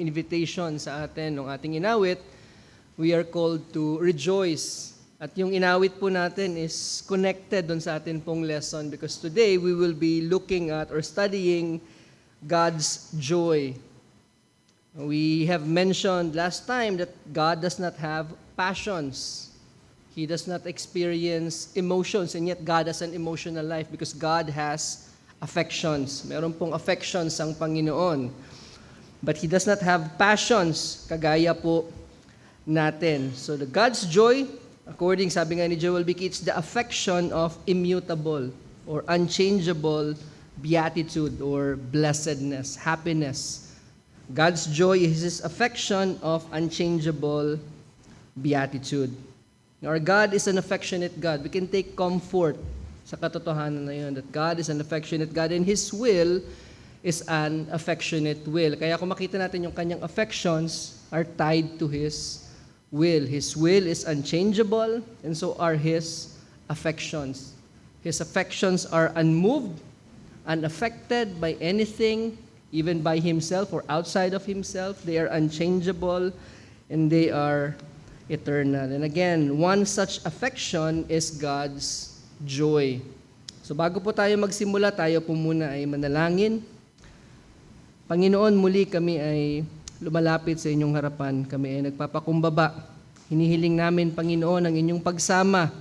invitation sa atin ng ating inawit, we are called to rejoice. At yung inawit po natin is connected doon sa atin pong lesson because today we will be looking at or studying God's joy. We have mentioned last time that God does not have passions. He does not experience emotions, and yet God has an emotional life because God has affections. Meron pong affections ang Panginoon. But He does not have passions, kagaya po natin. So the God's joy, according, sabi nga ni Joel Bicky, it's the affection of immutable or unchangeable beatitude or blessedness, happiness. God's joy is His affection of unchangeable beatitude. Our God is an affectionate God. We can take comfort sa katotohanan na yun, that God is an affectionate God and His will is an affectionate will. Kaya kung makita natin yung kanyang affections are tied to His will. His will is unchangeable and so are His affections. His affections are unmoved, unaffected by anything, even by Himself or outside of Himself. They are unchangeable and they are eternal. And again, one such affection is God's joy. So bago po tayo magsimula, tayo po muna ay manalangin. Panginoon, muli kami ay lumalapit sa inyong harapan. Kami ay nagpapakumbaba. Hinihiling namin, Panginoon, ang inyong pagsama,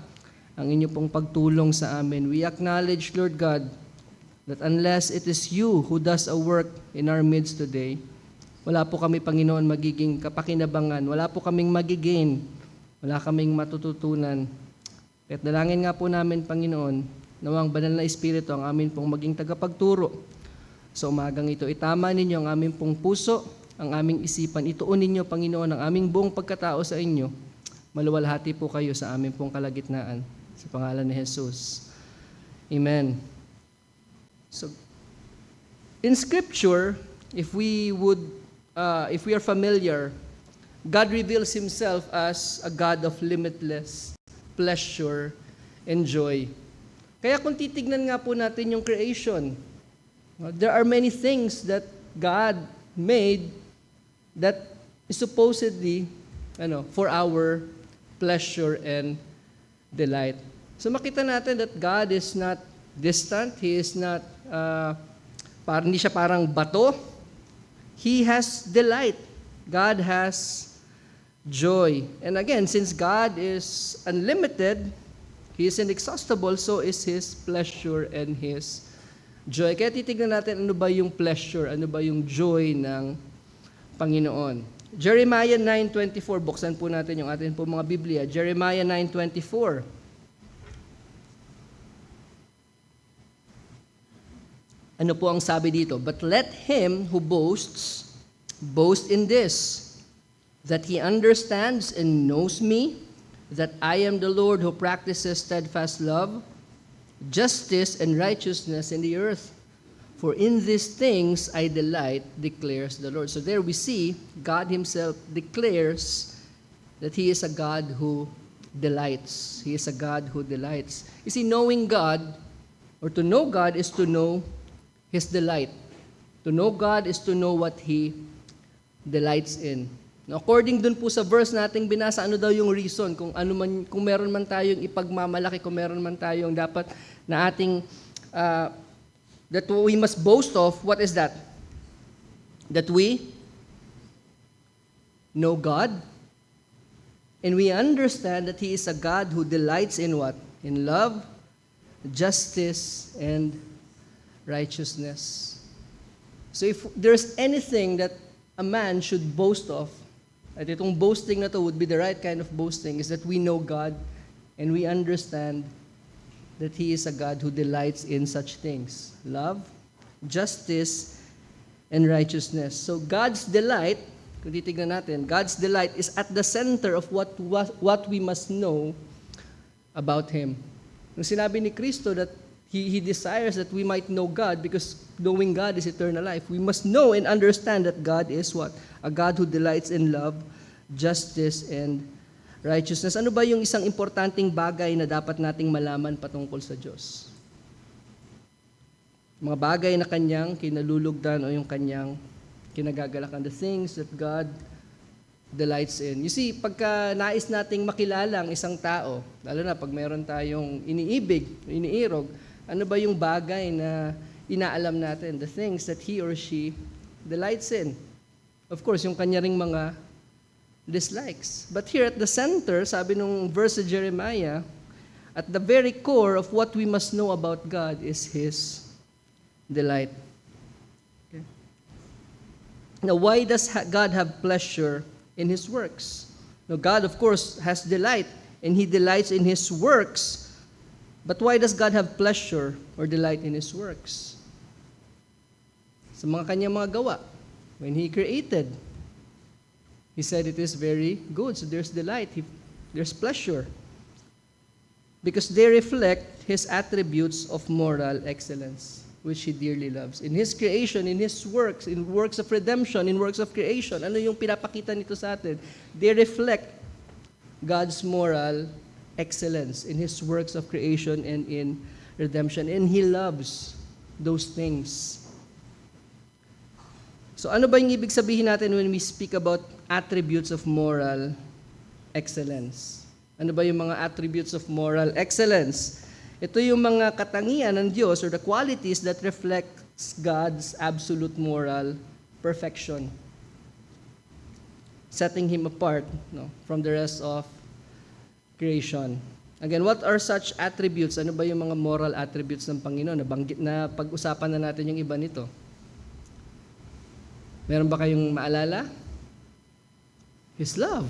ang inyong pong pagtulong sa amin. We acknowledge, Lord God, that unless it is you who does a work in our midst today, wala po kami, Panginoon, magiging kapakinabangan. Wala po kaming magigain. Wala kaming matututunan. At dalangin nga po namin, Panginoon, nawang banal na Espiritu ang amin pong maging tagapagturo. Sa umagang ito, itama ninyo ang aming pong puso, ang aming isipan. Ituon ninyo, Panginoon, ang aming buong pagkatao sa inyo. Maluwalhati po kayo sa aming pong kalagitnaan. Sa pangalan ni Jesus. Amen. So, in Scripture, if we are familiar, God reveals Himself as a God of limitless pleasure and joy. Kaya kung titignan nga po natin yung creation, there are many things that God made that is supposedly for our pleasure and delight. So makita natin that God is not distant. He is not, hindi siya parang bato. He has delight. God has joy. And again, since God is unlimited, He is inexhaustible, so is His pleasure and His joy. Kaya titignan natin ano ba yung pleasure, ano ba yung joy ng Panginoon. Jeremiah 9:24, buksan po natin yung atin po mga Biblia. Jeremiah 9:24. Ano po ang sabi dito? But let him who boasts, boast in this, that he understands and knows me, that I am the Lord who practices steadfast love, justice and righteousness in the earth. For in these things I delight, declares the Lord. So there we see God Himself declares that He is a God who delights. He is a God who delights. You see, knowing God, or to know God is to know His delight. To know God is to know what He delights in. Now, according dun po sa verse nating binasa, ano daw yung reason kung meron man tayong ipagmamalaki, kung meron man tayong dapat na ating that we must boast of, what is that? That we know God and we understand that He is a God who delights in what? In love, justice, and righteousness. So if there's anything that a man should boast of, at itong boasting na to would be the right kind of boasting, is that we know God and we understand that He is a God who delights in such things. Love, justice, and righteousness. So God's delight, kung titignan natin, God's delight is at the center of what we must know about Him. Nung sinabi ni Kristo that He desires that we might know God because knowing God is eternal life. We must know and understand that God is what? A God who delights in love, justice, and righteousness. Ano ba yung isang importanteng bagay na dapat nating malaman patungkol sa Diyos? Mga bagay na Kanyang kinalulugdan o yung Kanyang kinagagalakan, the things that God delights in. You see, pagka nais nating makilala ang isang tao, lalo na pag mayroon tayong iniibig, iniirog, ano ba yung bagay na inaalam natin? The things that he or she delights in. Of course, yung kanya ring mga dislikes. But here at the center, sabi nung verse of Jeremiah, at the very core of what we must know about God is His delight. Okay. Now, why does God have pleasure in His works? Now, God, of course, has delight, and He delights in His works. But why does God have pleasure or delight in His works? Sa mga kanyang mga gawa. When He created, He said it is very good. So there's delight, there's pleasure. Because they reflect His attributes of moral excellence, which He dearly loves. In His creation, in His works, in works of redemption, in works of creation, ano yung pinapakita nito sa atin? They reflect God's moral excellence in His works of creation and in redemption. And He loves those things. So ano ba yung ibig sabihin natin when we speak about attributes of moral excellence? Ano ba yung mga attributes of moral excellence? Ito yung mga katangian ng Diyos or the qualities that reflects God's absolute moral perfection, setting Him apart from the rest of creation. Again, what are such attributes? Ano ba yung mga moral attributes ng Panginoon? Nabanggit na pag-usapan na natin yung iba nito. Meron ba kayong maalala? His love,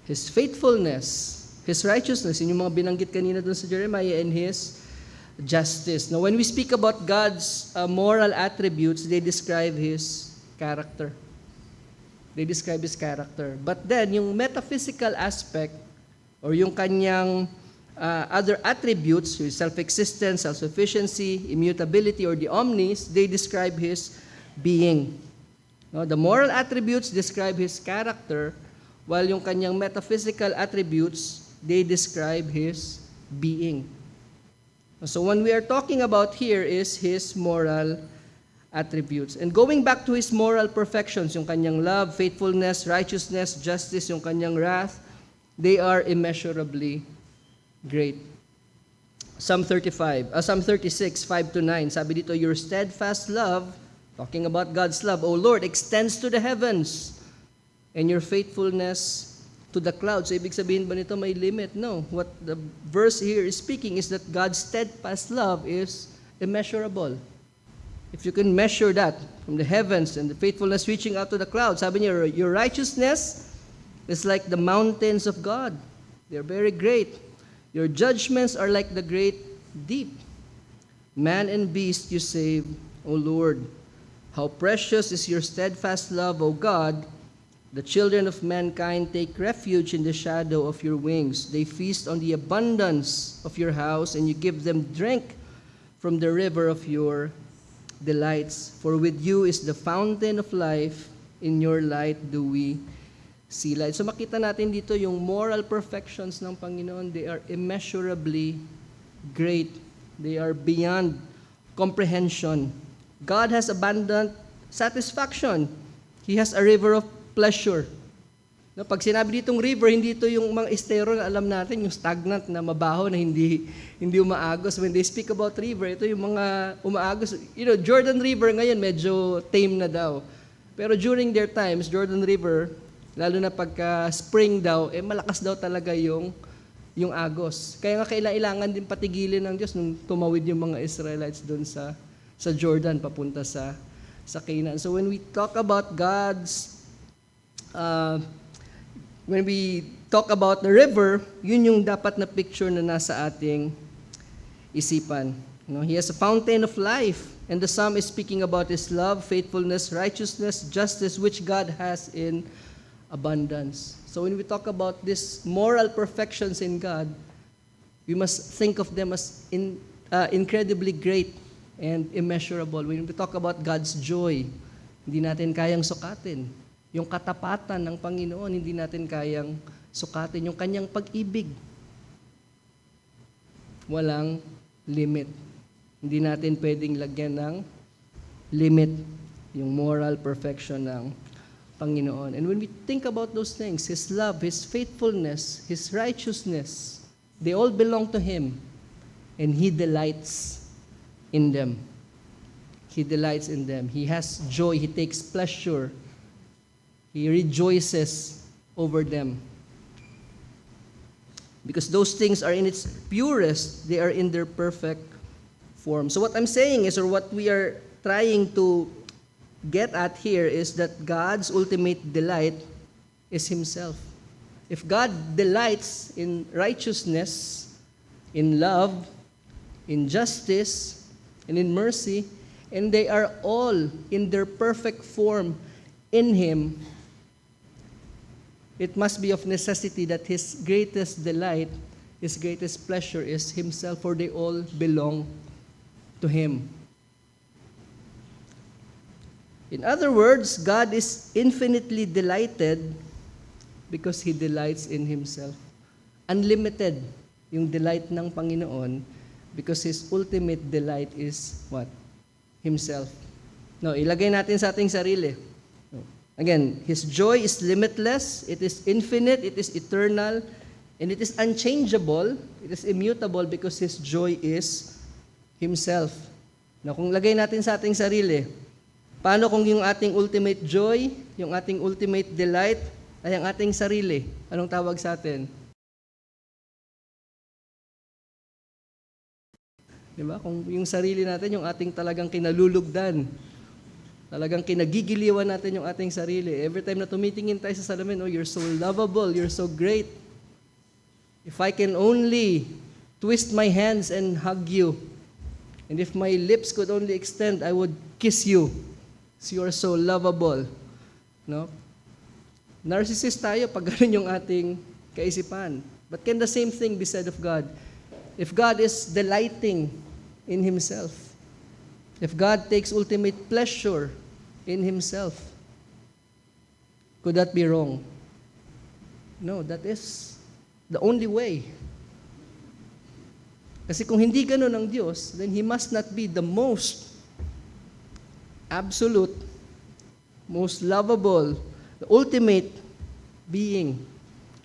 His faithfulness, His righteousness, yun yung mga binanggit kanina doon sa Jeremiah, and His justice. Now, when we speak about God's moral attributes, they describe His character. They describe His character. But then, yung metaphysical aspect, or yung kanyang other attributes, yung self-existence, self-sufficiency, immutability, or the omnis, they describe His being. No, the moral attributes describe His character, while yung kanyang metaphysical attributes, they describe His being. So when we are talking about here is His moral attributes. And going back to His moral perfections, yung kanyang love, faithfulness, righteousness, justice, yung kanyang wrath, they are immeasurably great. Psalm 36, 5-9, sabi dito, your steadfast love, talking about God's love, O Lord, extends to the heavens, and your faithfulness to the clouds. So, ibig sabihin ba nito may limit? No. What the verse here is speaking is that God's steadfast love is immeasurable. If you can measure that from the heavens and the faithfulness reaching out to the clouds, sabi niya, your righteousness is like the mountains of God. They're very great. Your judgments are like the great deep. Man and beast you save, O Lord. How precious is your steadfast love, O God. The children of mankind take refuge in the shadow of your wings. They feast on the abundance of your house, and you give them drink from the river of your delights. For with you is the fountain of life. In your light do we see light. So makita natin dito yung moral perfections ng Panginoon. They are immeasurably great. They are beyond comprehension. God has abundant satisfaction. He has a river of pleasure. No, pag sinabi ditong river, hindi ito yung mga estero na alam natin, yung stagnant na mabaho na hindi umaagos. When they speak about river, ito yung mga umaagos. Jordan River ngayon medyo tame na daw. Pero during their times, Jordan River, lalo na pagka spring daw, malakas daw talaga yung agos. Kaya nga kailangan din patigilin ng Diyos nung tumawid yung mga Israelites doon sa Jordan papunta sa Canaan. So when we talk about when we talk about the river, yun yung dapat na picture na nasa ating isipan. He has a fountain of life, and the psalm is speaking about His love, faithfulness, righteousness, justice, which God has in abundance. So when we talk about these moral perfections in God, we must think of them as incredibly great and immeasurable. When we talk about God's joy, hindi natin kayang sukatin. Yung katapatan ng Panginoon, hindi natin kayang sukatin. Yung kanyang pag-ibig, walang limit. Hindi natin pwedeng lagyan ng limit yung moral perfection ng Panginoon. And when we think about those things, His love, His faithfulness, His righteousness, they all belong to Him, and He delights in them. He delights in them. He has joy. He takes pleasure. He rejoices over them. Because those things are in its purest, they are in their perfect form. So what I'm saying is, or what we are trying to get at here, is that God's ultimate delight is Himself. If God delights in righteousness, in love, in justice, and in mercy, and they are all in their perfect form in Him, it must be of necessity that His greatest delight, His greatest pleasure is Himself, for they all belong to Him. In other words, God is infinitely delighted because He delights in Himself. Unlimited yung delight ng Panginoon because His ultimate delight is what? Himself. Now, ilagay natin sa ating sarili. Again, His joy is limitless, it is infinite, it is eternal, and it is unchangeable, it is immutable because His joy is Himself. Now, kung lagay natin sa ating sarili, paano kung yung ating ultimate joy, yung ating ultimate delight, ay ang ating sarili? Anong tawag sa atin? Diba? Kung yung sarili natin, yung ating talagang kinalulugdan, talagang kinagigiliwan natin yung ating sarili. Every time na tumitingin tayo sa salamin, oh, you're so lovable, you're so great. If I can only twist my hands and hug you, and if my lips could only extend, I would kiss you. So you are so lovable. No? Narcissist tayo pag ganun yung ating kaisipan. But can the same thing be said of God? If God is delighting in Himself, if God takes ultimate pleasure in Himself, could that be wrong? No, that is the only way. Kasi kung hindi ganun ang Diyos, then He must not be the most absolute, most lovable, the ultimate being.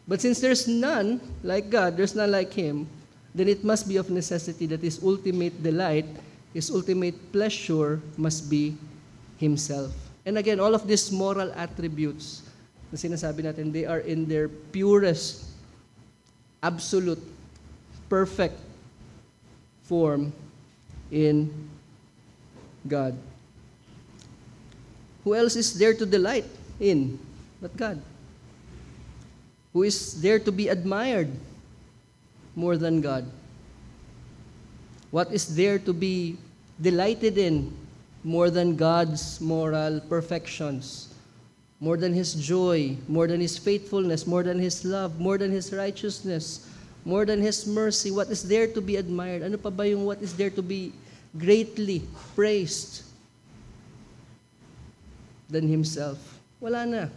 But since there's none like God, there's none like Him, then it must be of necessity that His ultimate delight, His ultimate pleasure must be Himself. And again, all of these moral attributes na sinasabi natin, they are in their purest, absolute, perfect form in God. Who else is there to delight in but God? Who is there to be admired more than God? What is there to be delighted in more than God's moral perfections, more than His joy, more than His faithfulness, more than His love, more than His righteousness, more than His mercy? What is there to be admired? Ano pa ba yung what is there to be greatly praised than Himself? Wala na.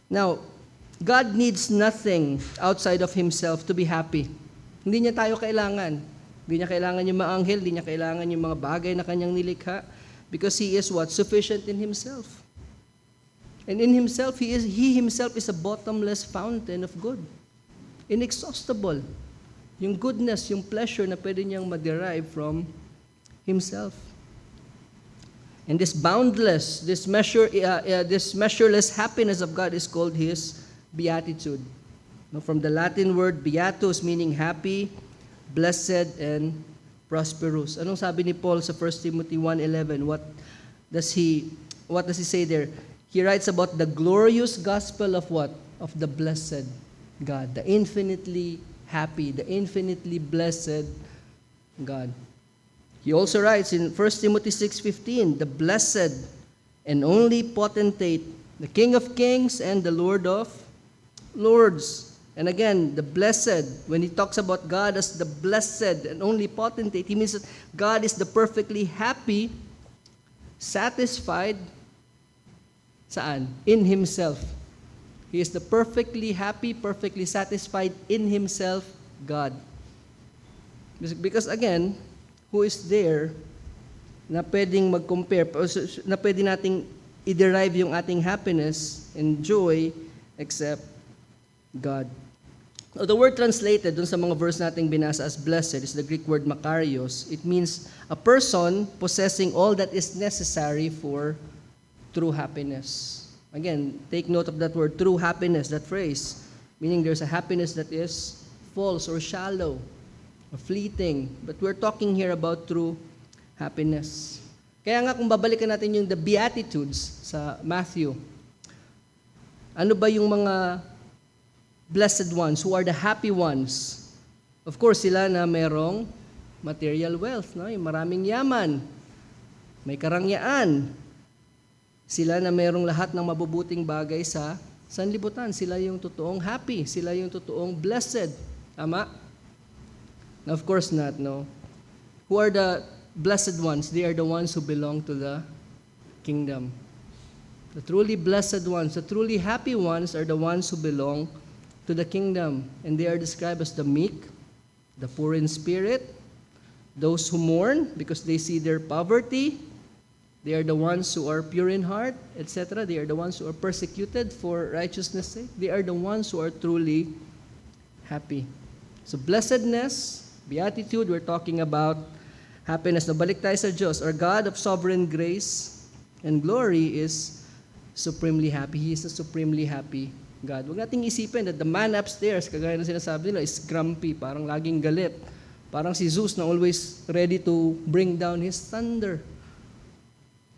Now, God needs nothing outside of Himself to be happy. Hindi niya tayo kailangan. Hindi niya kailangan yung mga anghel, hindi niya kailangan yung mga bagay na kanyang nilikha, because He is what? Sufficient in Himself. And in Himself, He Himself is a bottomless fountain of good. Inexhaustible. Yung goodness, yung pleasure na pwede niyang ma-derive from Himself. And this boundless, this measureless happiness of God is called His beatitude. No, from the Latin word beatus, meaning happy, blessed, and prosperous. Anong sabi ni Paul sa 1 Timothy 1:11? What does he say there? He writes about the glorious gospel of what? Of the blessed God, the infinitely happy, the infinitely blessed God. He also writes in 1 Timothy 6:15, the blessed and only potentate, the King of kings and the Lord of lords. And again, the blessed, when he talks about God as the blessed and only potentate, he means that God is the perfectly happy, satisfied, saan? In Himself. He is the perfectly happy, perfectly satisfied in Himself, God. Because again, who is there na pwedeng mag-compare, na pwede nating i-derive yung ating happiness and joy except God. Now, the word translated dun sa mga verse nating binasa as blessed is the Greek word makarios. It means a person possessing all that is necessary for true happiness. Again, take note of that word, true happiness, that phrase, meaning there's a happiness that is false or shallow, or fleeting. But we're talking here about true happiness. Kaya nga kung babalikan natin yung the Beatitudes sa Matthew, ano ba yung mga blessed ones, who are the happy ones? Of course, sila na merong material wealth, no? Yung maraming yaman, may karangyaan. Sila na merong lahat ng mabubuting bagay sa sanlibutan. Sila yung totoong happy, sila yung totoong blessed. Tama? Now, of course not, no? Who are the blessed ones? They are the ones who belong to the kingdom. The truly blessed ones, the truly happy ones are the ones who belong to the kingdom. And they are described as the meek, the poor in spirit, those who mourn because they see their poverty. They are the ones who are pure in heart, etc. They are the ones who are persecuted for righteousness' sake. They are the ones who are truly happy. So blessedness, beatitude, we're talking about happiness. Na balik tayo sa Diyos. Our God of sovereign grace and glory is supremely happy. He is a supremely happy God. Huwag nating isipin that the man upstairs, kagaya na sinasabi nila, is grumpy, parang laging galit. Parang si Zeus na always ready to bring down his thunder.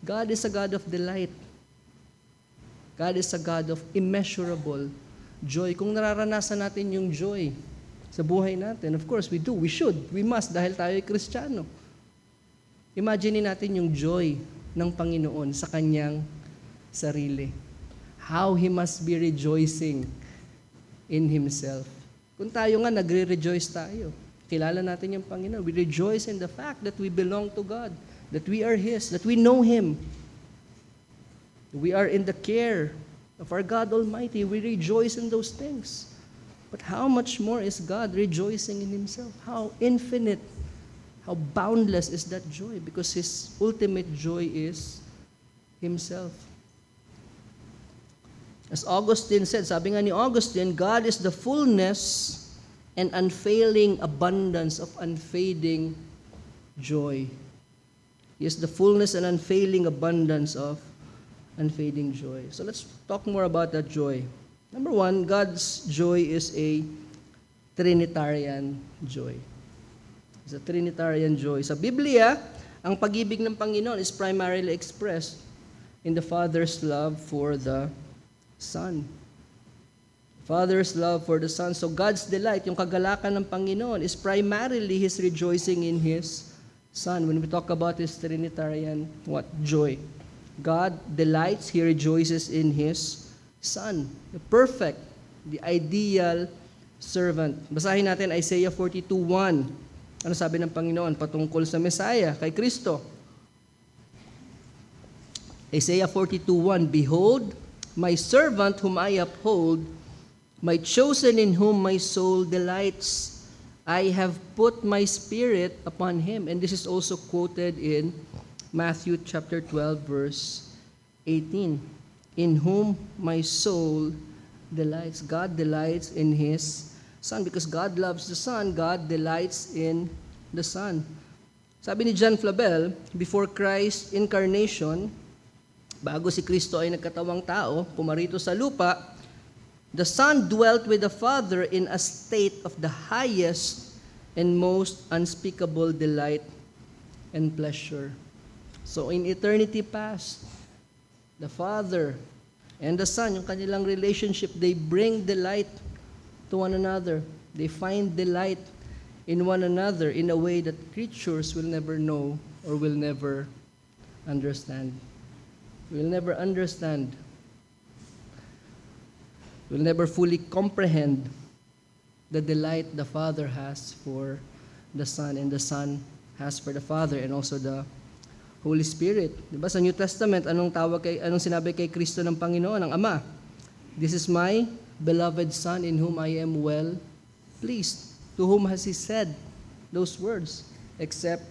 God is a God of delight. God is a God of immeasurable joy. Kung nararanasan natin yung joy sa buhay natin, of course we do, we should, we must dahil tayo ay Kristiyano. Imagine natin yung joy ng Panginoon sa kanyang sarili. How He must be rejoicing in Himself. Kung tayo nga, nagre-rejoice tayo. Kilala natin yung Panginoon. We rejoice in the fact that we belong to God, that we are His, that we know Him. We are in the care of our God Almighty. We rejoice in those things. But how much more is God rejoicing in Himself? How infinite, how boundless is that joy? Because His ultimate joy is Himself. As Augustine said, sabi nga ni Augustine, God is the fullness and unfailing abundance of unfading joy. He is the fullness and unfailing abundance of unfading joy. So let's talk more about that joy. Number one, God's joy is a Trinitarian joy. It's a Trinitarian joy. Sa Biblia, ang pag-ibig ng Panginoon is primarily expressed in the Father's love for the Son. Father's love for the Son. So God's delight, yung kagalakan ng Panginoon, is primarily His rejoicing in His Son. When we talk about His Trinitarian, what? Joy. God delights, He rejoices in His Son, the perfect, the ideal servant. Basahin natin Isaiah 42:1. Ano sabi ng Panginoon patungkol sa Messiah, kay Kristo? Isaiah 42:1, Behold, my servant whom I uphold, my chosen in whom my soul delights. I have put my spirit upon him. And this is also quoted in Matthew chapter 12, verse 18. In whom my soul delights. God delights in His Son. Because God loves the Son, God delights in the Son. Sabi ni John Flavel, before Christ's incarnation, bago si Kristo ay nagkatawang tao, pumarito sa lupa, the Son dwelt with the Father in a state of the highest and most unspeakable delight and pleasure. So in eternity past, the Father and the Son, yung kanilang relationship, they bring delight to one another. They find delight in one another in a way that creatures will never know or will never understand. Will never understand. Will never fully comprehend the delight the Father has for the Son and the Son has for the Father and also the Holy Spirit. Diba sa New Testament, anong sinabi kay Kristo ng Panginoon, ng Ama? This is my beloved Son in whom I am well pleased. To whom has He said those words? Except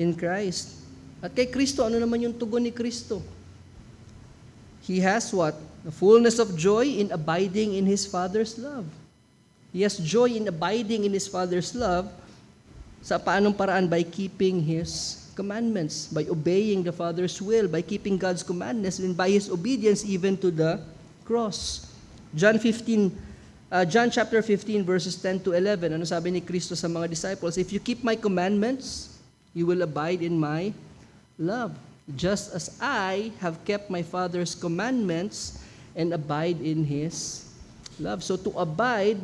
in Christ. At kay Kristo, ano naman yung tugon ni Kristo? He has what? The fullness of joy in abiding in His Father's love. He has joy in abiding in His Father's love. Sa paanong paraan? By keeping His commandments, by obeying the Father's will, by keeping God's commandments, and by His obedience even to the cross. John chapter 15, verses 10 to 11. Ano sabi ni Kristo sa mga disciples? If you keep my commandments, you will abide in my love, just as I have kept my Father's commandments and abide in His love. So to abide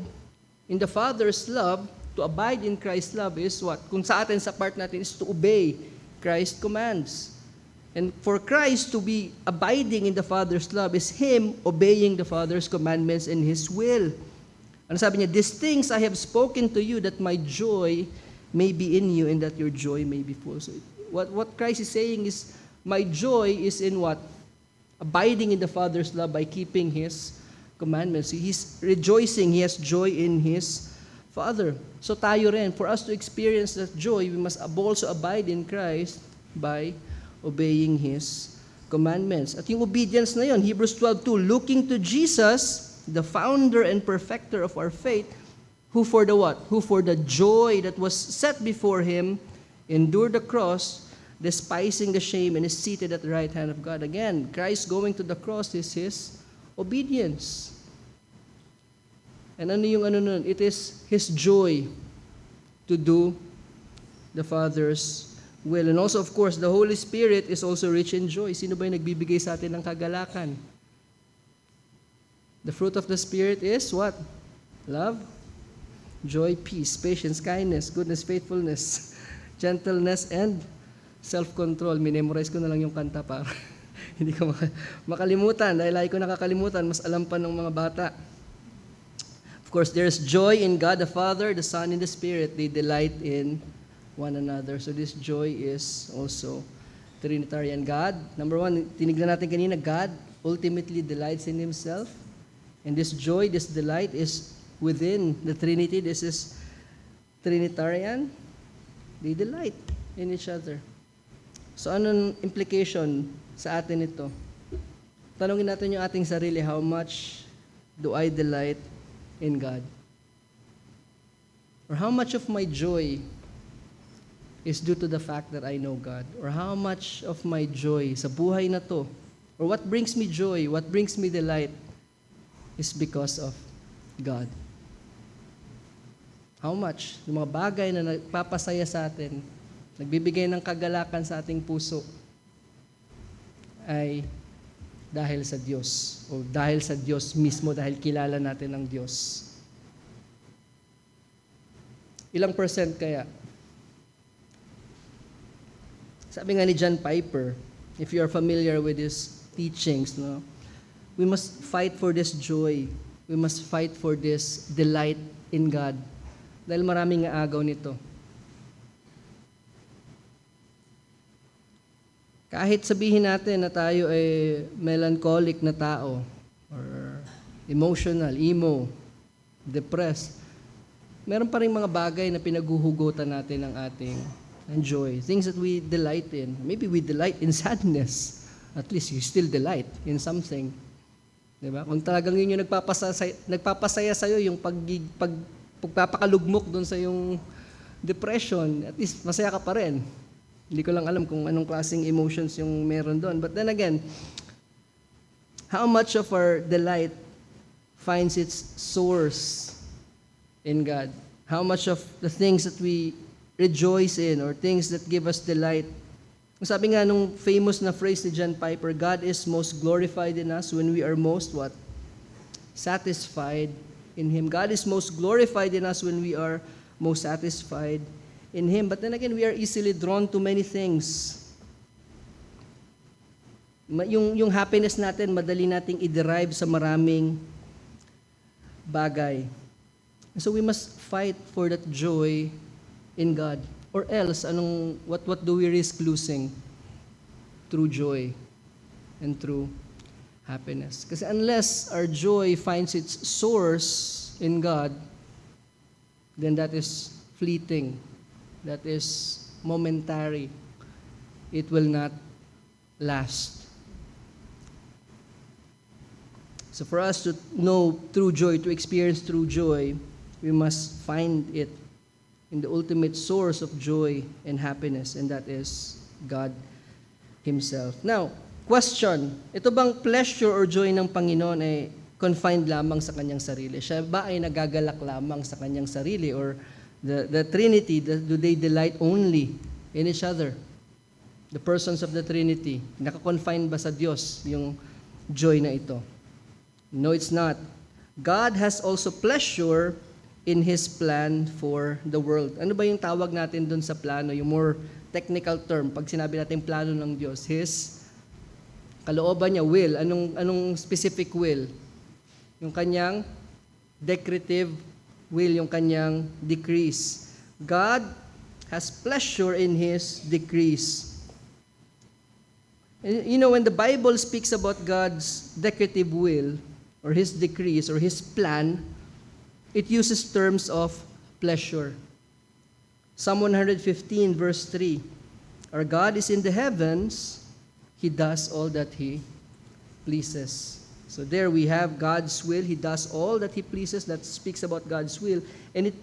in the Father's love, to abide in Christ's love is what? Kung sa atin, sa part natin, is to obey Christ's commands. And for Christ to be abiding in the Father's love is Him obeying the Father's commandments and His will. Ano sabi niya? These things I have spoken to you that my joy may be in you and that your joy may be full. So what Christ is saying is, my joy is in what? Abiding in the Father's love by keeping His commandments. He's rejoicing. He has joy in His Father. So tayo rin, for us to experience that joy, we must also abide in Christ by obeying His commandments. At yung obedience na yun, Hebrews 12:2, looking to Jesus, the founder and perfecter of our faith, who for the what? Who for the joy that was set before Him, endured the cross, despising the shame, and is seated at the right hand of God. Again, Christ going to the cross is His obedience. And ano yung ano nun? It is His joy to do the Father's will. And also, of course, the Holy Spirit is also rich in joy. Sino ba yung nagbibigay sa atin ng kagalakan? The fruit of the Spirit is what? Love, joy, peace, patience, kindness, goodness, faithfulness, gentleness, and self-control. Minemorize ko na lang yung kanta para hindi ko makalimutan. Dahil lagi ko nakakalimutan, mas alam pa ng mga bata. Of course, there's joy in God the Father, the Son, and the Spirit. They delight in one another. So this joy is also Trinitarian. God, number one, tinignan natin kanina, God ultimately delights in Himself. And this joy, this delight is within the Trinity. This is Trinitarian. They delight in each other. So anong implication sa atin ito? Tanungin natin yung ating sarili, how much do I delight in God? Or how much of my joy is due to the fact that I know God? Or how much of my joy sa buhay na to, or what brings me joy, what brings me delight, is because of God? How much? Yung mga bagay na nagpapasaya sa atin, nagbibigay ng kagalakan sa ating puso, ay dahil sa Diyos, o dahil sa Diyos mismo, dahil kilala natin ang Diyos. Ilang percent kaya? Sabi nga ni John Piper, if you are familiar with his teachings, no, we must fight for this joy. We must fight for this delight in God. Dahil maraming agaw nito. Kahit sabihin natin na tayo ay melancholic na tao, or emotional, emo, depressed, meron pa rin mga bagay na pinaguhugutan natin ng ating joy. Things that we delight in. Maybe we delight in sadness. At least you still delight in something. Diba? Kung talagang yun yung nagpapasaya sa'yo, yung pagpapakalugmok doon sa yung depression, at least masaya ka pa rin. Hindi ko lang alam kung anong klaseng emotions yung meron doon. But then again, how much of our delight finds its source in God? How much of the things that we rejoice in, or things that give us delight? Sabi nga nung famous na phrase ni John Piper, God is most glorified in us when we are most what? Satisfied in Him. God is most glorified in us when we are most satisfied in Him. But then again, we are easily drawn to many things. Yung happiness natin, madali nating i-derive sa maraming bagay. So we must fight for that joy in God. Or else, what do we risk losing? Through joy and through happiness. Kasi unless our joy finds its source in God, then that is fleeting. That is momentary. it will not last. So for us to know true joy, to experience true joy, we must find it in the ultimate source of joy and happiness, and that is God Himself. Now, question, ito bang pleasure or joy ng Panginoon ay confined lamang sa Kanyang sarili? Siya ba ay nagagalak lamang sa Kanyang sarili? Or the Trinity, do they delight only in each other? The persons of the Trinity, nakakonfine ba sa Diyos yung joy na ito? No, it's not. God has also pleasure in His plan for the world. Ano ba yung tawag natin dun sa plano? Yung more technical term, pag sinabi natin plano ng Diyos, His kalooban niya, will. Anong specific will? Yung kanyang decretive will, yung kanyang decrees. God has pleasure in His decrees. You know, when the Bible speaks about God's decretive will, or His decrees, or His plan, it uses terms of pleasure. Psalm 115, verse 3, our God is in the heavens, He does all that He pleases. So there we have God's will. He does all that He pleases. That speaks about God's will. And it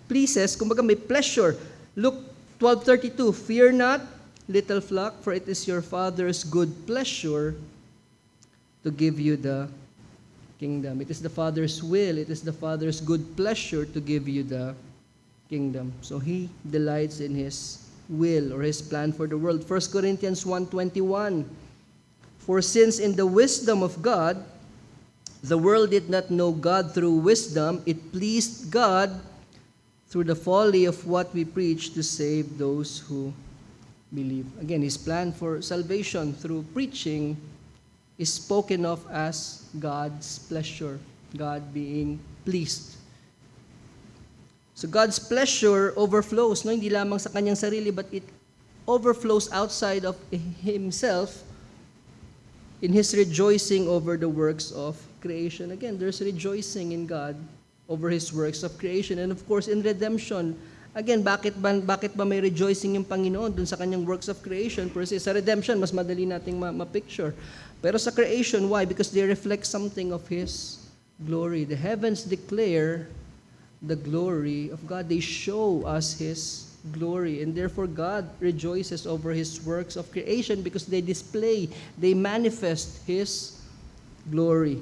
pleases, kumbaga may pleasure. Luke 12:32, fear not, little flock, for it is your Father's good pleasure to give you the kingdom. It is the Father's will. It is the Father's good pleasure to give you the kingdom. So He delights in His will or His plan for the world. 1 Corinthians 1:21, for since in the wisdom of God, the world did not know God through wisdom, it pleased God through the folly of what we preach to save those who believe. Again, His plan for salvation through preaching is spoken of as God's pleasure, God being pleased. So God's pleasure overflows, no, hindi lamang sa Kanyang sarili, but it overflows outside of Himself in His rejoicing over the works of creation. Again, there's rejoicing in God over His works of creation. And of course, in redemption, again, bakit ba may rejoicing yung Panginoon dun sa Kanyang works of creation? Per se, sa redemption, mas madali nating ma-picture. Pero sa creation, why? Because they reflect something of His glory. The heavens declare the glory of God. They show us His glory. And therefore, God rejoices over His works of creation because they display, they manifest His glory.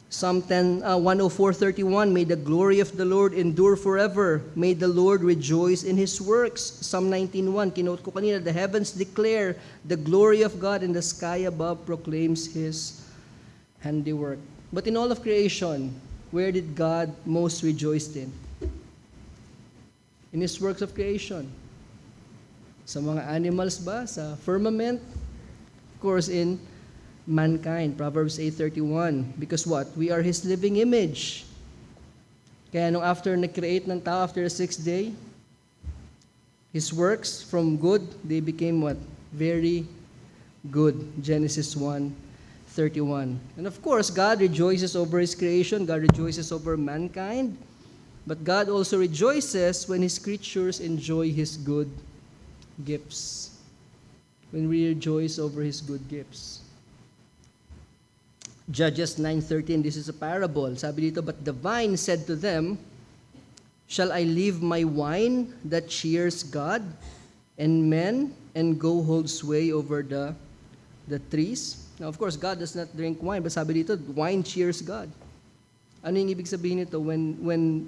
Psalm 104:31, may the glory of the Lord endure forever. May the Lord rejoice in His works. Psalm 19:1, kinote ko kanina, the heavens declare the glory of God and the sky above proclaims His handiwork. But in all of creation, where did God most rejoice in? In His works of creation. Sa mga animals ba? Sa firmament? Of course, in mankind. Proverbs 8:31. Because what? We are His living image. Kaya nung after na-create ng tao, after the sixth day, His works from good, they became what? Very good. Genesis 1:31. And of course, God rejoices over His creation. God rejoices over mankind. But God also rejoices when His creatures enjoy His good gifts. When we rejoice over His good gifts. Judges 9:13, this is a parable. Sabi dito, but the vine said to them, shall I leave my wine that cheers God and men and go hold sway over the trees? Now, of course, God does not drink wine, but sabi dito, wine cheers God. Ano yung ibig sabihin nito? When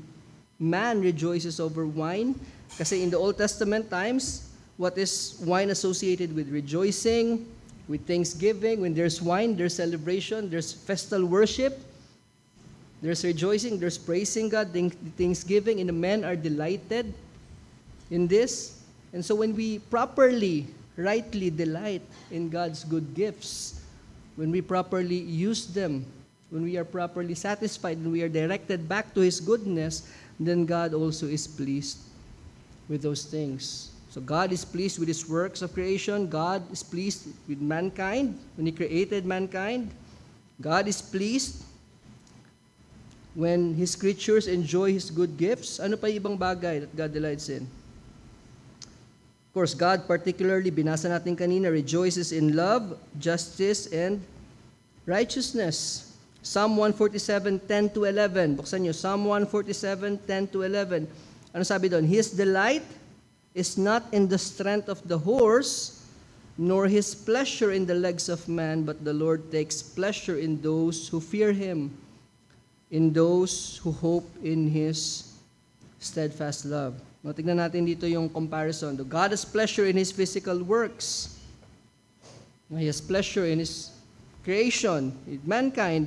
man rejoices over wine, kasi in the Old Testament times, what is wine associated with? Rejoicing, with thanksgiving. When there's wine, there's celebration, there's festal worship, there's rejoicing, there's praising God, thanksgiving, and the men are delighted in this. And so when we properly, rightly delight in God's good gifts, when we properly use them, when we are properly satisfied, when we are directed back to His goodness, then God also is pleased with those things. So God is pleased with His works of creation. God is pleased with mankind when He created mankind. God is pleased when His creatures enjoy His good gifts. Ano pa ibang bagay that God delights in? Of course, God particularly, binasa natin kanina, rejoices in love, justice, and righteousness. Psalm 147:10 to 11. Buksan nyo, Psalm 147:10 to 11. Ano sabi doon? His delight is not in the strength of the horse, nor his pleasure in the legs of man, but the Lord takes pleasure in those who fear him, in those who hope in his steadfast love. No, tignan natin dito yung comparison. God has pleasure in his physical works. He has pleasure in his creation, in mankind,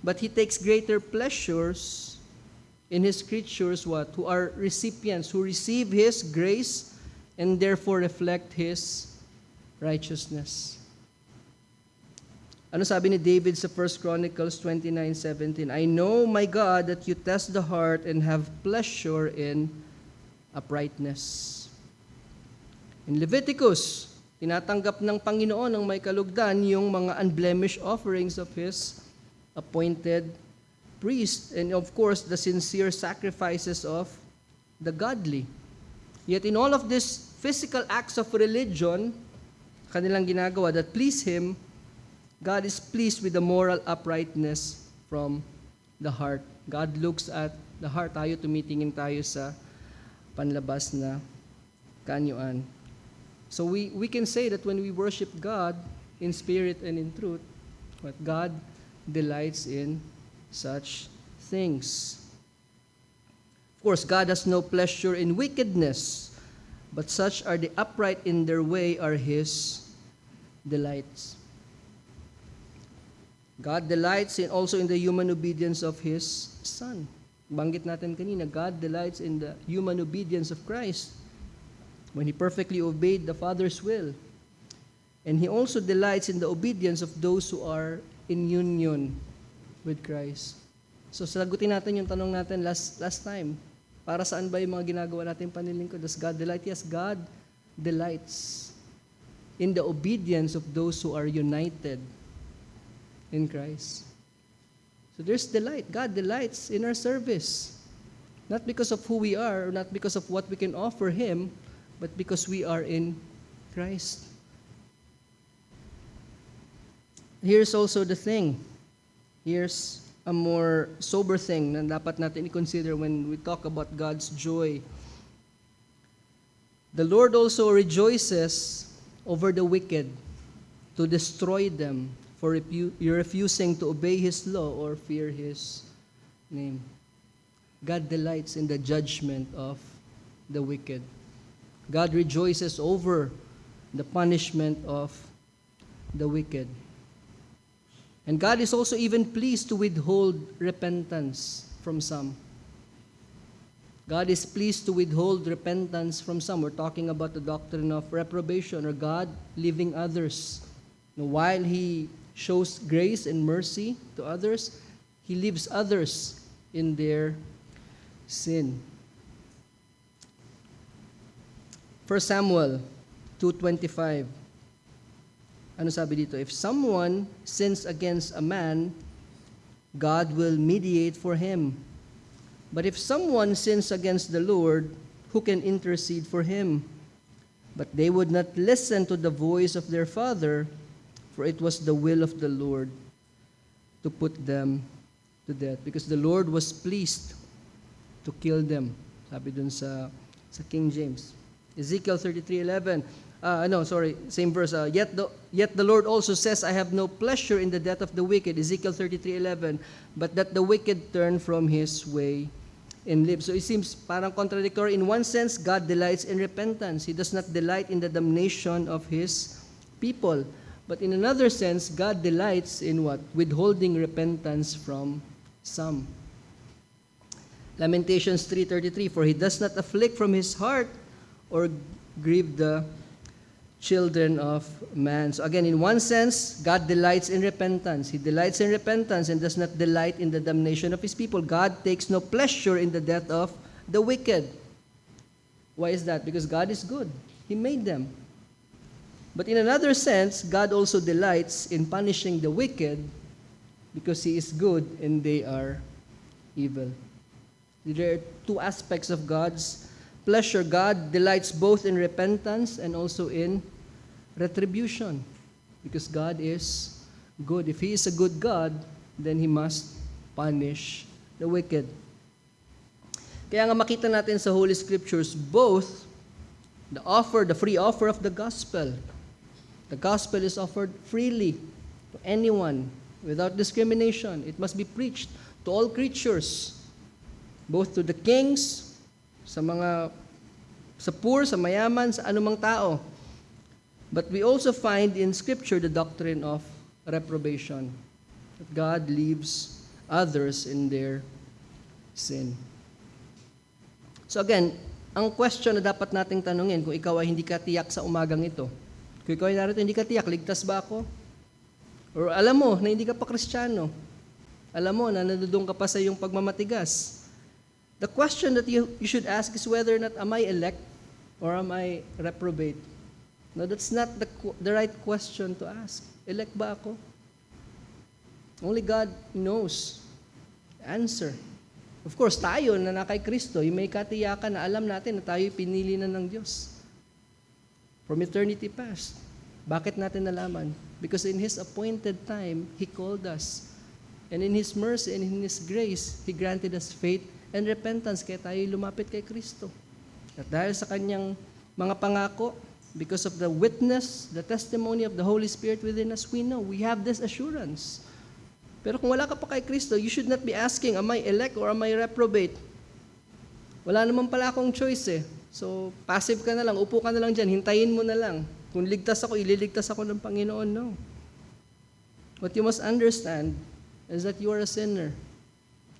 but he takes greater pleasures in his creatures, what? Who are recipients, who receive his grace and therefore reflect his righteousness. Ano sabi ni David sa 1 Chronicles 29:17? I know, my God, that you test the heart and have pleasure in uprightness. In Leviticus, tinatanggap ng Panginoon ng may kalugdan yung mga unblemished offerings of His appointed priest, and of course, the sincere sacrifices of the godly. Yet in all of these physical acts of religion, kanilang ginagawa that please Him, God is pleased with the moral uprightness from the heart. God looks at the heart. Tayo, tumitingin tayo sa panlabas na kaanyuan. So we can say that when we worship God in spirit and in truth, but God delights in such things. Of course, God has no pleasure in wickedness, but such are the upright in their way are His delights. God delights also in the human obedience of His Son. Banggit natin kanina, God delights in the human obedience of Christ when He perfectly obeyed the Father's will. And He also delights in the obedience of those who are in union with Christ. So sagutin natin yung tanong natin last time. Para saan ba yung mga ginagawa natin panlilingkod? Does God delight? Yes, God delights in the obedience of those who are united in Christ. So there's delight. God delights in our service. Not because of who we are, or not because of what we can offer Him, but because we are in Christ. Here's also the thing. Here's a more sober thing na dapat natin i-consider when we talk about God's joy. The Lord also rejoices over the wicked to destroy them for refusing to obey His law or fear His name. God delights in the judgment of the wicked. God rejoices over the punishment of the wicked. And God is also even pleased to withhold repentance from some. God is pleased to withhold repentance from some. We're talking about the doctrine of reprobation, or God leaving others. While He shows grace and mercy to others, He leaves others in their sin. 1 Samuel 2:25. Ano sabi dito? If someone sins against a man, God will mediate for him. But if someone sins against the Lord, who can intercede for him? But they would not listen to the voice of their father, for it was the will of the Lord to put them to death. Because the Lord was pleased to kill them. Sabi dun sa King James. Ezekiel 33:11. Same verse. Yet the Lord also says, I have no pleasure in the death of the wicked. Ezekiel 33:11. But that the wicked turn from his way and live. So it seems parang contradictory. In one sense, God delights in repentance. He does not delight in the damnation of His people. But in another sense, God delights in what? Withholding repentance from some. Lamentations 3:33. For He does not afflict from His heart or grieve the children of man. So again, in one sense, God delights in repentance. He delights in repentance and does not delight in the damnation of His people. God takes no pleasure in the death of the wicked. Why is that? Because God is good. He made them. But in another sense, God also delights in punishing the wicked because He is good and they are evil. There are two aspects of God's pleasure, God delights both in repentance and also in retribution. Because God is good. If He is a good God, then He must punish the wicked. Kaya nga makita natin sa Holy Scriptures both the free offer of the gospel. The gospel is offered freely to anyone without discrimination. It must be preached to all creatures, both to the kings, sa poor, sa mayaman, sa anumang tao. But we also find in Scripture the doctrine of reprobation, that God leaves others in their sin. So again, ang question na dapat nating tanungin, kung ikaw ay hindi ka tiyak sa umagang ito, kung ikaw ay narito hindi ka tiyak, ligtas ba ako? Or alam mo na hindi ka pa Kristiyano, alam mo na nandoon ka pa sa iyong pagmamatigas. The question that you should ask is whether or not am I elect or am I reprobate? No, that's not the right question to ask. Elect ba ako? Only God knows the answer. Of course, tayo na kay Kristo, may katiyakan na alam natin na tayo pinili na ng Diyos. From eternity past. Bakit natin nalaman? Because in His appointed time, He called us. And in His mercy and in His grace, He granted us faith and repentance kaya tayo lumapit kay Kristo. At dahil sa Kanyang mga pangako, because of the witness, the testimony of the Holy Spirit within us, we know, we have this assurance. Pero kung wala ka pa kay Kristo, you should not be asking, am I elect or am I reprobate? Wala naman pala akong choice eh. So, passive ka na lang, upo ka na lang dyan, hintayin mo na lang. Kung ligtas ako, ililigtas ako ng Panginoon. No. What you must understand is that you are a sinner.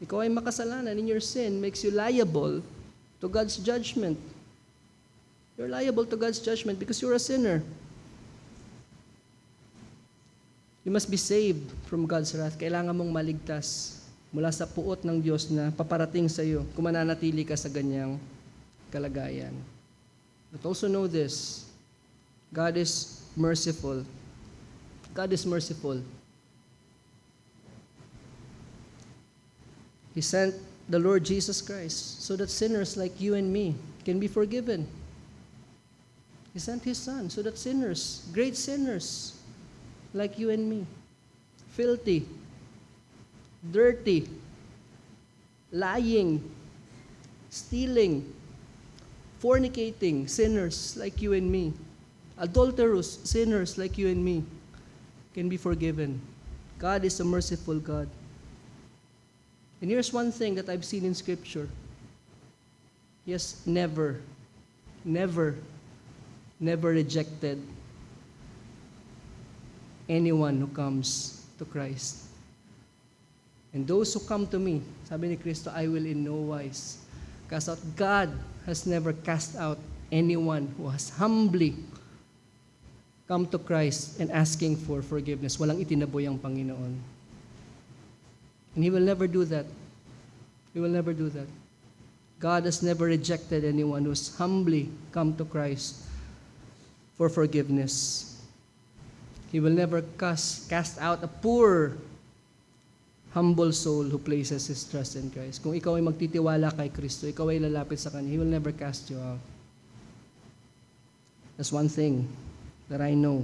Ikaw ay makasalanan, and your sin makes you liable to God's judgment. You're liable to God's judgment because you're a sinner. You must be saved from God's wrath. Kailangan mong maligtas mula sa puot ng Diyos na paparating sa iyo kung mananatili ka sa ganyang kalagayan. But also know this, God is merciful. God is merciful. He sent the Lord Jesus Christ so that sinners like you and me can be forgiven. He sent His Son so that sinners, great sinners, like you and me, filthy, dirty, lying, stealing, fornicating sinners like you and me, adulterous sinners like you and me, can be forgiven. God is a merciful God. And here's one thing that I've seen in Scripture. He has never rejected anyone who comes to Christ. And those who come to me, sabi ni Kristo, I will in no wise cast out. God has never cast out anyone who has humbly come to Christ and asking for forgiveness. Walang itinaboy ang Panginoon. And He will never do that. He will never do that. God has never rejected anyone who's humbly come to Christ for forgiveness. He will never cast out a poor, humble soul who places his trust in Christ. Kung ikaw ay magtitiwala kay Kristo, ikaw ay lalapit sa Kanya, He will never cast you out. That's one thing that I know.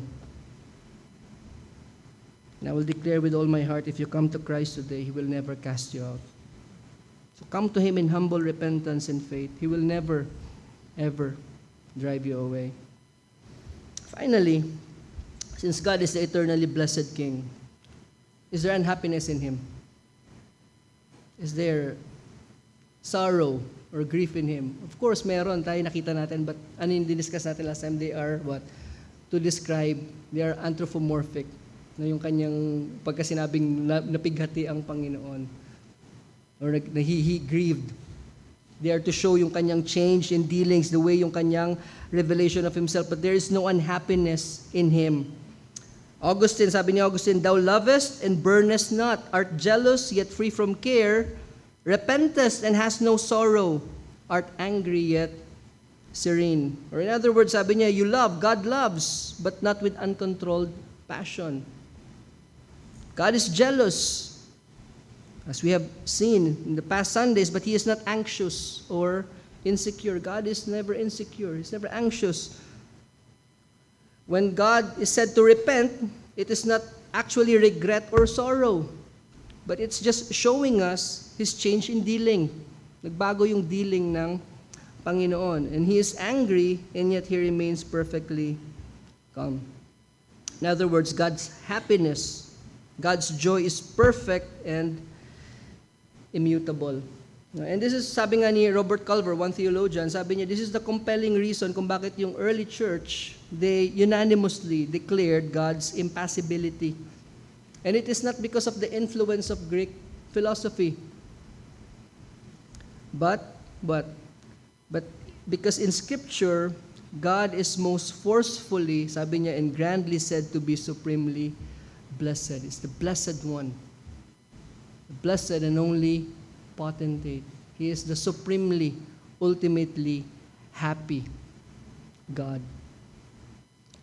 And I will declare with all my heart, if you come to Christ today, He will never cast you out. So come to Him in humble repentance and faith. He will never, ever drive you away. Finally, since God is the eternally blessed King, is there unhappiness in Him? Is there sorrow or grief in Him? Of course, meron. Tayo nakita natin, but ano yung diniscuss natin last time? They are what? To describe, they are anthropomorphic. Na yung kanyang pagkasinabing napighati ang Panginoon. Or na he grieved. They are to show yung kanyang change in dealings, the way yung kanyang revelation of Himself. But there is no unhappiness in Him. Augustine, sabi ni Augustine, thou lovest and burnest not, art jealous yet free from care, repentest and hast no sorrow, art angry yet serene. Or in other words, sabi niya, you love, God loves, but not with uncontrolled passion. God is jealous, as we have seen in the past Sundays, but He is not anxious or insecure. God is never insecure. He's never anxious. When God is said to repent, it is not actually regret or sorrow, but it's just showing us His change in dealing. Nagbago yung dealing ng Panginoon. And He is angry, and yet He remains perfectly calm. In other words, God's happiness, God's joy is perfect and immutable. And this is, sabi nga ni Robert Culver, one theologian, sabi niya, this is the compelling reason kung bakit yung early church, they unanimously declared God's impassibility. And it is not because of the influence of Greek philosophy, but because in Scripture, God is most forcefully, sabi niya, and grandly said to be supremely blessed. It's the blessed one. The blessed and only potentate. He is the supremely, ultimately happy God.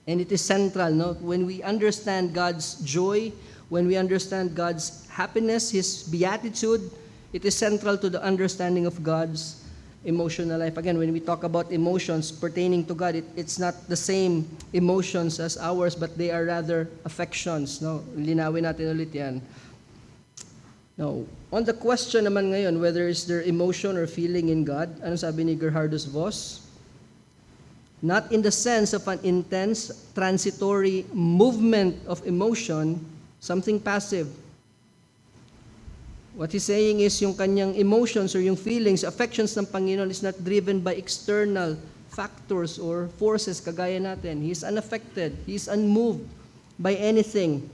And it is central, no? When we understand God's joy, when we understand God's happiness, His beatitude, it is central to the understanding of God's emotional life. Again, when we talk about emotions pertaining to God, it's not the same emotions as ours, but they are rather affections. No? Linawin natin ulit yan. Now, on the question naman ngayon, whether is there emotion or feeling in God, ano sabi ni Gerhardus Voss? Not in the sense of an intense, transitory movement of emotion, something passive. What he's saying is yung kanyang emotions or yung feelings, affections ng Panginoon is not driven by external factors or forces kagaya natin. He's unaffected. He's unmoved by anything.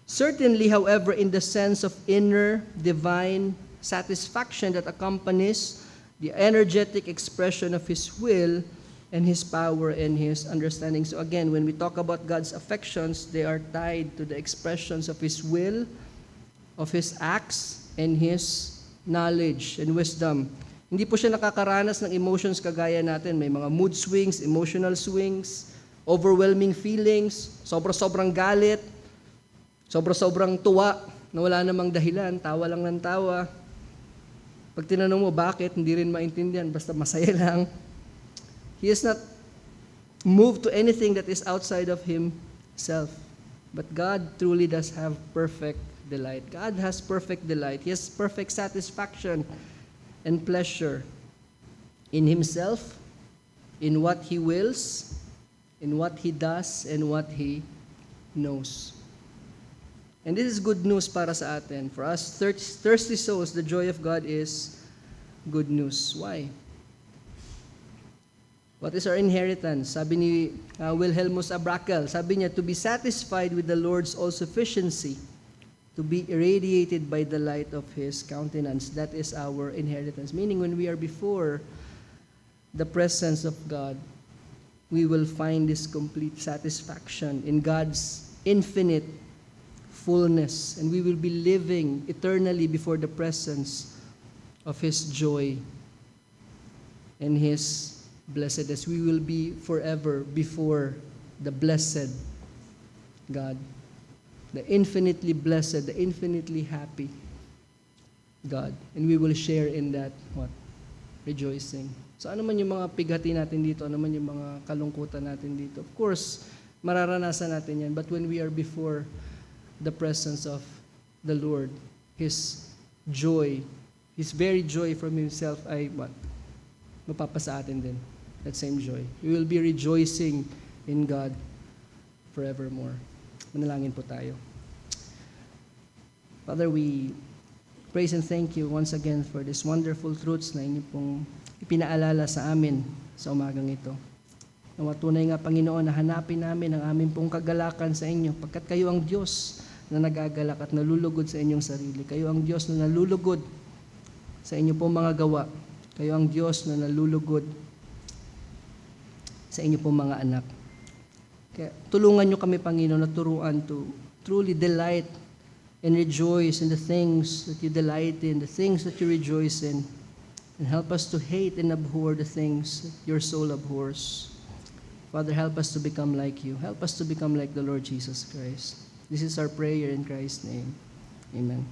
Certainly, however, in the sense of inner divine satisfaction that accompanies the energetic expression of His will and His power and His understanding. So again, when we talk about God's affections, they are tied to the expressions of His will, of His acts, and His knowledge and wisdom. Hindi po siya nakakaranas ng emotions kagaya natin. May mga mood swings, emotional swings, overwhelming feelings, sobrang galit, sobrang tuwa na wala namang dahilan, tawa lang ng tawa. Pag tinanong mo bakit, hindi rin maintindihan, basta masaya lang. He is not moved to anything that is outside of Himself. But God truly does have perfect delight. God has perfect delight. He has perfect satisfaction and pleasure in Himself, in what He wills, in what He does, and what He knows. And this is good news para sa atin. For us thirsty souls, the joy of God is good news. Why? What is our inheritance? Sabi ni Wilhelmus Abrakel, sabi niya, to be satisfied with the Lord's all-sufficiency, to be irradiated by the light of His countenance. That is our inheritance. Meaning when we are before the presence of God, we will find this complete satisfaction in God's infinite fullness, and we will be living eternally before the presence of His joy and His blessedness. We will be forever before the blessed God, the infinitely blessed, the infinitely happy God, and we will share in that rejoicing. So ano man yung mga pighati natin dito, ano man yung mga kalungkutan natin dito, of course, mararanasan natin yan, but when we are before the presence of the Lord, His joy, His very joy from Himself ay mapapasa atin din. That same joy. We will be rejoicing in God forevermore. Manalangin po tayo. Father, we praise and thank You once again for these wonderful truths na Inyo pong ipinaalala sa amin sa umagang ito. Nawa tunay nga, Panginoon, na hanapin namin ang aming pong kagalakan sa Inyo, pagkat Kayo ang Diyos na nagagalak at nalulugod sa Inyong sarili. Kayo ang Diyos na nalulugod sa Inyo pong mga gawa. Kayo ang Diyos na nalulugod sa Inyo pong mga anak. Kaya tulungan Niyo kami, Panginoon, na turuan to truly delight and rejoice in the things that You delight in, the things that You rejoice in, and help us to hate and abhor the things that Your soul abhors. Father, help us to become like You. Help us to become like the Lord Jesus Christ. This is our prayer in Christ's name. Amen.